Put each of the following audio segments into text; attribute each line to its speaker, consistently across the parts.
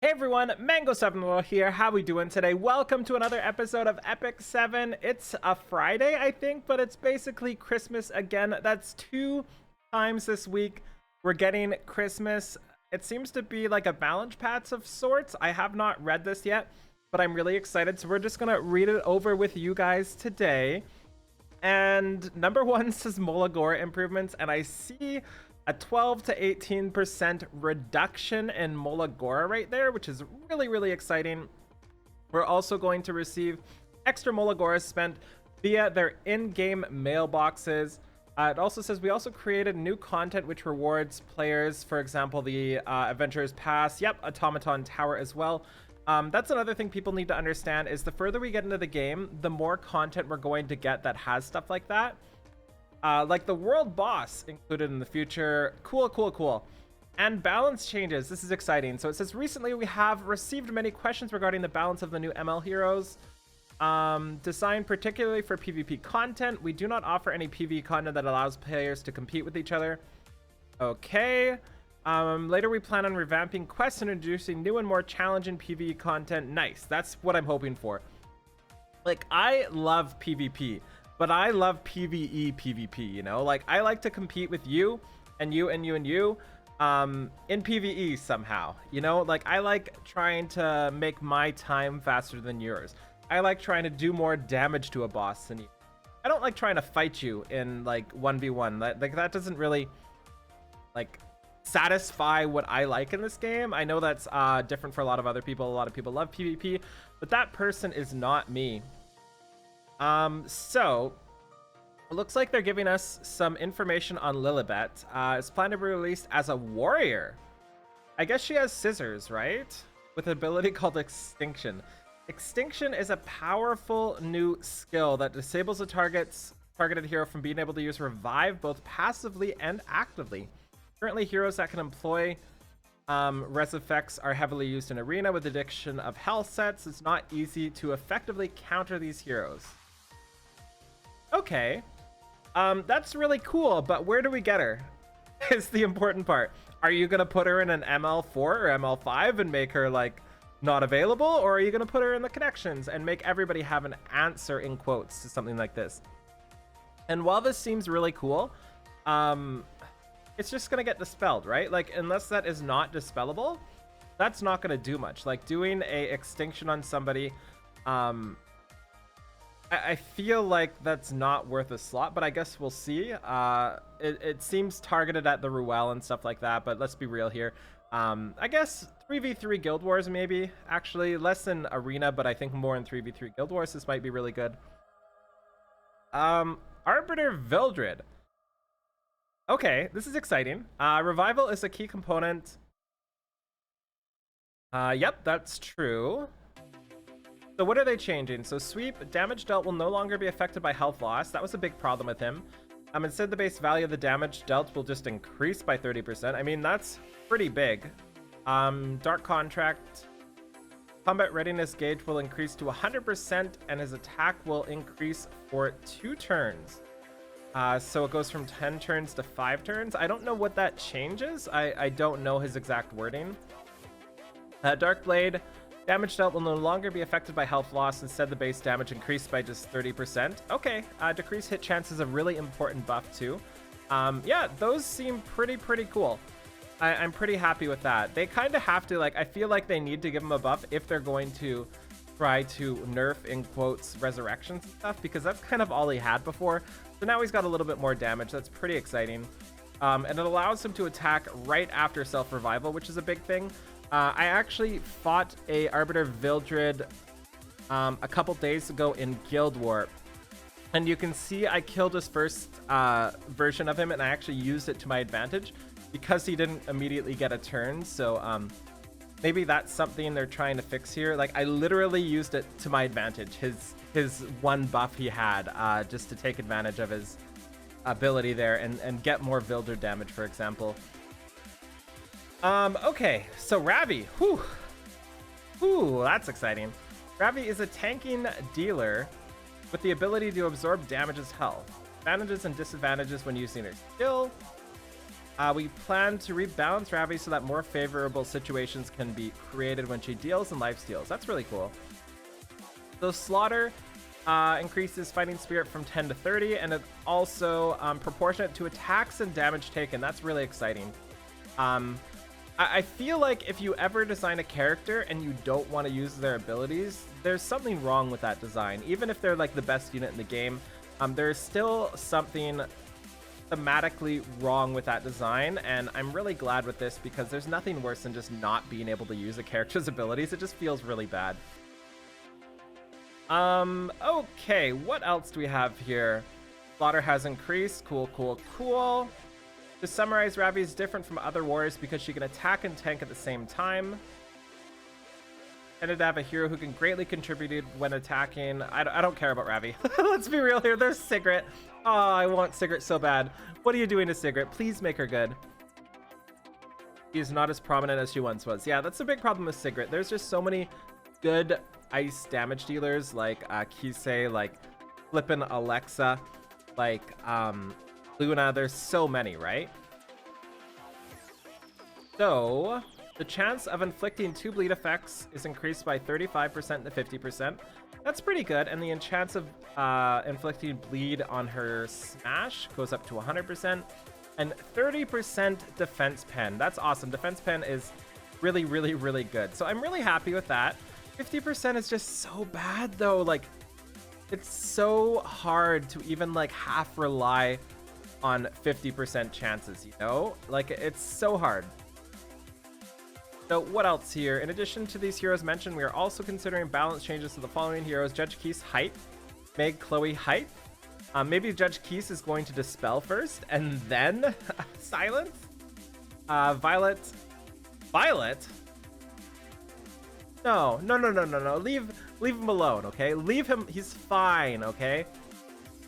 Speaker 1: Hey everyone, Mango7 here. How we doing today? Welcome to another episode of Epic 7. It's a Friday, I think, but it's basically Christmas again. That's 2 times this week. We're getting Christmas. It seems to be like a balance patch of sorts. I have not read this yet, but I'm really excited. So we're just gonna read it over with you guys today. And number one says Molagora improvements, and I see a 12 to 18% reduction in Molagora right there, which is really exciting. We're also going to receive extra Molagora spent via their in-game mailboxes. It also says we also created new content which rewards players, for example, the Adventurer's Pass. Yep, Automaton Tower as well. That's another thing people need to understand is the further we get into the game, the more content we're going to get that has stuff like that. Like the world boss included in the future. Cool. And balance changes. This is exciting. So it says recently we have received many questions regarding the balance of the new ML heroes. Designed particularly for PvP content. We do not offer any PvE content that allows players to compete with each other. Okay. Later we plan on revamping quests and introducing new and more challenging PvE content. Nice. That's what I'm hoping for. Like, I love PvP. But I love PvP, you know? Like, I like to compete with you and you and you and you in PvE somehow, you know? Like, I like trying to make my time faster than yours. I like trying to do more damage to a boss than you. I don't like trying to fight you in, like, 1v1. That doesn't really, like, satisfy what I like in this game. I know that's different for a lot of other people. A lot of people love PvP, but that person is not me. So it looks like they're giving us some information on Lilibet. It's planned to be released as a warrior. I guess she has scissors, right? With an ability called Extinction. Extinction is a powerful new skill that disables a targeted hero from being able to use Revive both passively and actively. Currently, heroes that can employ res effects are heavily used in Arena with addiction of health sets. It's not easy to effectively counter these heroes. Okay, that's really cool, but where do we get her is the important part. Are you gonna put her in an ML4 or ML5 and make her like not available, or are you gonna put her in the connections and make everybody have an answer in quotes to something like this? And while this seems really cool, it's just gonna get dispelled, right? Like, unless that is not dispellable, that's not gonna do much. Like doing a extinction on somebody, I feel like that's not worth a slot, but I guess we'll see. It seems targeted at the Ruel and stuff like that, but let's be real here. I guess 3v3 Guild Wars maybe, actually. Less than Arena, but I think more in 3v3 Guild Wars. This might be really good. Arbiter Vildred. Okay, this is exciting. Revival is a key component. Yep, that's true. So what are they changing? So sweep, damage dealt will no longer be affected by health loss. That was a big problem with him. Instead, the base value of the damage dealt will just increase by 30%. I mean, that's pretty big. Dark Contract. Combat readiness gauge will increase to 100% and his attack will increase for 2 turns. So it goes from 10 turns to 5 turns. I don't know what that changes. I don't know his exact wording. Dark Blade. Damage dealt will no longer be affected by health loss. Instead, the base damage increased by just 30%. Okay, decreased hit chance is a really important buff too. Yeah, those seem pretty cool. I'm pretty happy with that. They kind of have to, like, I feel like they need to give him a buff if they're going to try to nerf, in quotes, resurrections and stuff, because that's kind of all he had before. So now he's got a little bit more damage. That's pretty exciting. And it allows him to attack right after self-revival, which is a big thing. I actually fought a Arbiter Vildred a couple days ago in Guild War, and you can see I killed his first version of him, and I actually used it to my advantage because he didn't immediately get a turn. So maybe that's something they're trying to fix here. Like, I literally used it to my advantage, his one buff he had, just to take advantage of his ability there and get more Vildred damage, for example. Okay, so Ravi, whew, that's exciting. Ravi is a tanking dealer with the ability to absorb damage as health. Advantages and disadvantages when using her skill. We plan to rebalance Ravi so that more favorable situations can be created when she deals and life steals. That's really cool. So Slaughter increases fighting spirit from 10 to 30, and it also proportionate to attacks and damage taken. That's really exciting. I feel like if you ever design a character and you don't want to use their abilities, there's something wrong with that design. Even if they're like the best unit in the game, there's still something thematically wrong with that design, and I'm really glad with this because there's nothing worse than just not being able to use a character's abilities. It just feels really bad. Okay, what else do we have here? Slaughter has increased. Cool. To summarize, Ravi is different from other warriors because she can attack and tank at the same time. Tended to have a hero who can greatly contribute when attacking. I don't care about Ravi. Let's be real here. There's Sigret. Oh, I want Sigret so bad. What are you doing to Sigret? Please make her good. She's not as prominent as she once was. Yeah, that's a big problem with Sigret. There's just so many good ice damage dealers like Kisei, like flippin' Alexa, like Luna. There's so many, right? So the chance of inflicting 2 bleed effects is increased by 35% to 50%. That's pretty good. And the chance of inflicting bleed on her smash goes up to 100%. And 30% defense pen. That's awesome. Defense pen is really, really, really good. So I'm really happy with that. 50% is just so bad though. Like, it's so hard to even like half rely on 50% chances, you know? Like, it's so hard. So what else here? In addition to these heroes mentioned, we are also considering balance changes to the following heroes: Judge Keith's height, Meg Chloe height. Maybe Judge Keith is going to dispel first and then silence. Violet. No. Leave him alone, okay? Leave him. He's fine, okay?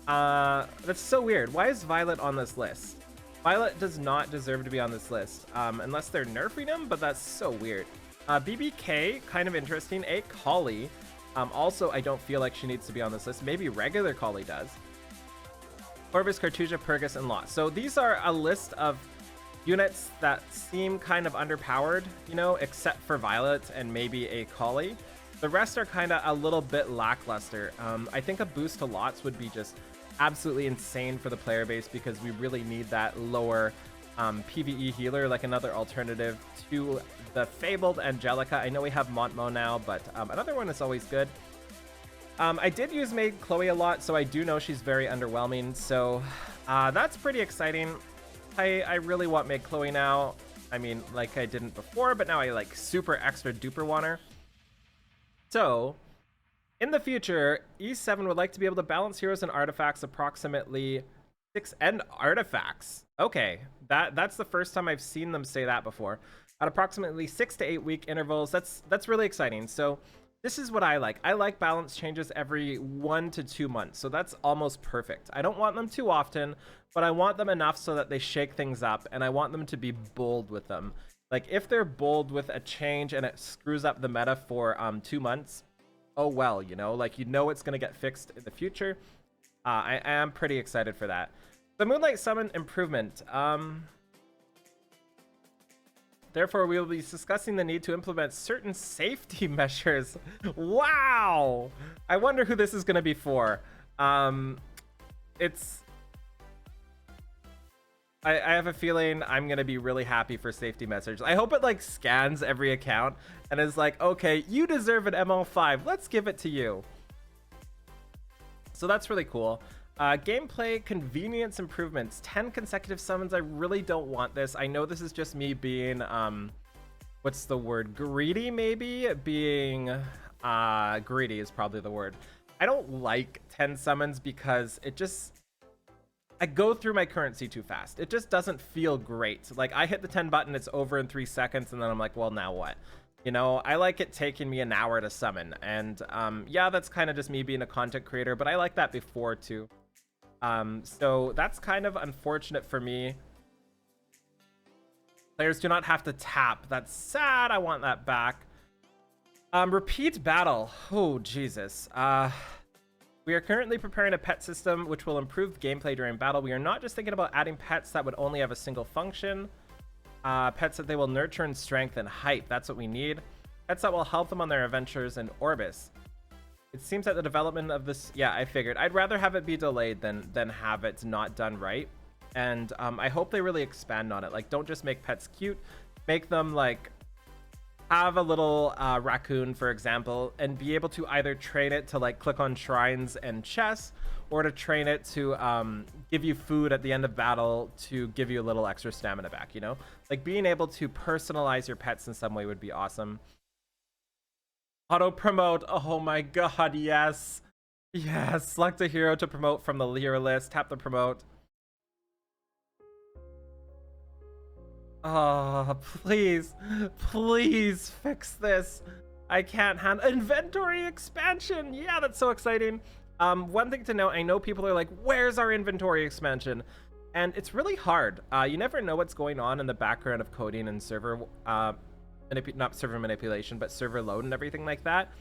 Speaker 1: That's so weird. Why is Violet on this list? Violet does not deserve to be on this list, unless they're nerfing him, but that's so weird. BBK, kind of interesting. A Collie. Also, I don't feel like she needs to be on this list. Maybe regular Collie does. Corvus, Cartusia, Purgus, and Lot. So these are a list of units that seem kind of underpowered, you know, except for Violet and maybe a Collie. The rest are kind of a little bit lackluster. I think a boost to Lots would be just absolutely insane for the player base because we really need that lower PvE healer, like another alternative to the Fabled Angelica. I know we have Montmo now, but another one is always good. I did use Maid Chloe a lot, so I do know she's very underwhelming. So that's pretty exciting. I really want Maid Chloe now. I mean, like I didn't before, but now I like super extra duper want her. So in the future, E7 would like to be able to balance heroes and artifacts approximately 6 and artifacts. Okay, that's the first time I've seen them say that before. At approximately 6 to 8 week intervals. That's really exciting. So this is what I like. I like balance changes every 1 to 2 months. So that's almost perfect. I don't want them too often, but I want them enough so that they shake things up, and I want them to be bold with them. Like, if they're bold with a change and it screws up the meta for 2 months, oh well, you know, like, you know it's going to get fixed in the future. I am pretty excited for that. The Moonlight Summon improvement. Therefore, we will be discussing the need to implement certain safety measures. Wow! I wonder who this is going to be for. I have a feeling I'm going to be really happy for safety measures. I hope it like scans every account and is like, okay, you deserve an ML5. Let's give it to you. So that's really cool. Gameplay convenience improvements. 10 consecutive summons. I really don't want this. I know this is just me being, what's the word? Greedy, maybe? Being, greedy is probably the word. I don't like 10 summons because it just... I go through my currency too fast. It just doesn't feel great. Like, I hit the 10 button, it's over in 3 seconds, and then I'm like, well, now what? You know, I like it taking me an hour to summon. And yeah, that's kind of just me being a content creator, but I like that before too. So that's kind of unfortunate for me. Players do not have to tap. That's sad. I want that back. Repeat battle. Oh, Jesus. We are currently preparing a pet system which will improve gameplay during battle. We are not just thinking about adding pets that would only have a single function. Pets that they will nurture and strengthen hype. That's what we need. Pets that will help them on their adventures in Orbis. It seems that the development of this... Yeah, I figured. I'd rather have it be delayed than have it not done right. And I hope they really expand on it. Like, don't just make pets cute. Make them, like, have a little raccoon, for example, and be able to either train it to, like, click on shrines and chests, or to train it to give you food at the end of battle to give you a little extra stamina back, you know? Like, being able to personalize your pets in some way would be awesome. Auto promote. Oh my god, yes. Yes, select a hero to promote from the hero list. Tap the promote. Oh, please, please fix this. I can't handle inventory expansion. Yeah, that's so exciting. One thing to note, I know people are like, where's our inventory expansion? And it's really hard. You never know what's going on in the background of coding and server, not server manipulation, but server load and everything like that.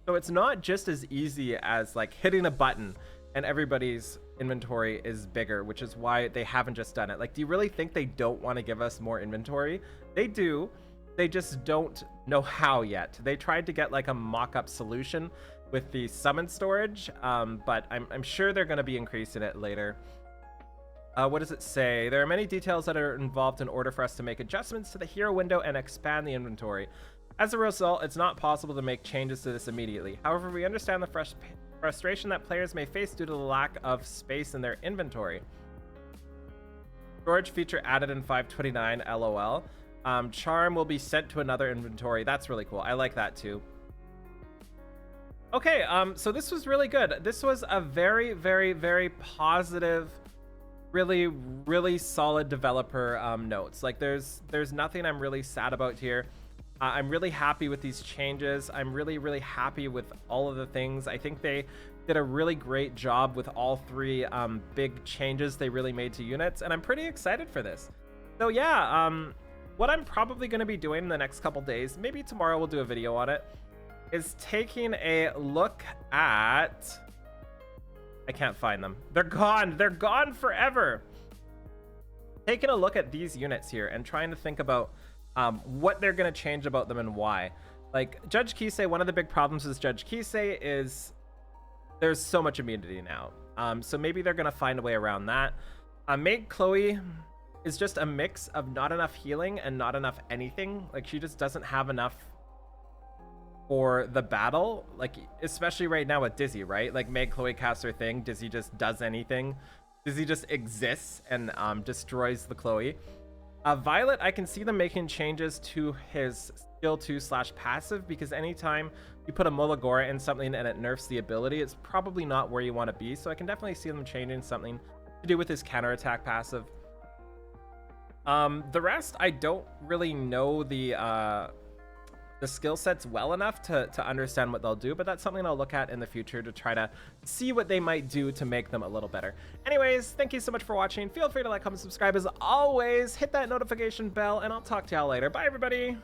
Speaker 1: So it's not just as easy as like hitting a button and everybody's inventory is bigger, which is why they haven't just done it. Like, do you really think they don't want to give us more inventory? They do. They just don't know how yet. They tried to get like a mock-up solution with the summon storage, but I'm sure they're going to be increasing it later. What does it say? There are many details that are involved in order for us to make adjustments to the hero window and expand the inventory. As a result, it's not possible to make changes to this immediately. However, we understand the frustration that players may face due to the lack of space in their inventory. Storage feature added in 529, LOL. Charm will be sent to another inventory. That's really cool. I like that too. Okay, so this was really good. This was a very, very, very positive, really, really solid developer notes. Like, there's nothing I'm really sad about here. I'm really happy with these changes. I'm really, really happy with all of the things. I think they did a really great job with all three big changes they really made to units, and I'm pretty excited for this. So yeah, what I'm probably going to be doing in the next couple days, maybe tomorrow we'll do a video on it, is taking a look at... I can't find them. They're gone. They're gone forever. Taking a look at these units here and trying to think about what they're going to change about them and why. Like, Judge Kisei, one of the big problems with Judge Kisei is there's so much immunity now. So maybe they're going to find a way around that. Maid Chloe is just a mix of not enough healing and not enough anything. Like, she just doesn't have enough for the battle, like, especially right now with Dizzy, right? Like, Maid Chloe casts her thing, Dizzy just does anything. Dizzy just exists and destroys the Chloe. Violet, I can see them making changes to his skill 2/passive, because anytime you put a Molagora in something and it nerfs the ability, it's probably not where you want to be. So I can definitely see them changing something to do with his counterattack passive. The rest, I don't really know the skill sets well enough to understand what they'll do, but that's something I'll look at in the future to try to see what they might do to make them a little better. Anyways, thank you so much for watching. Feel free to like, comment, subscribe. As always, hit that notification bell, and I'll talk to y'all later. Bye, everybody.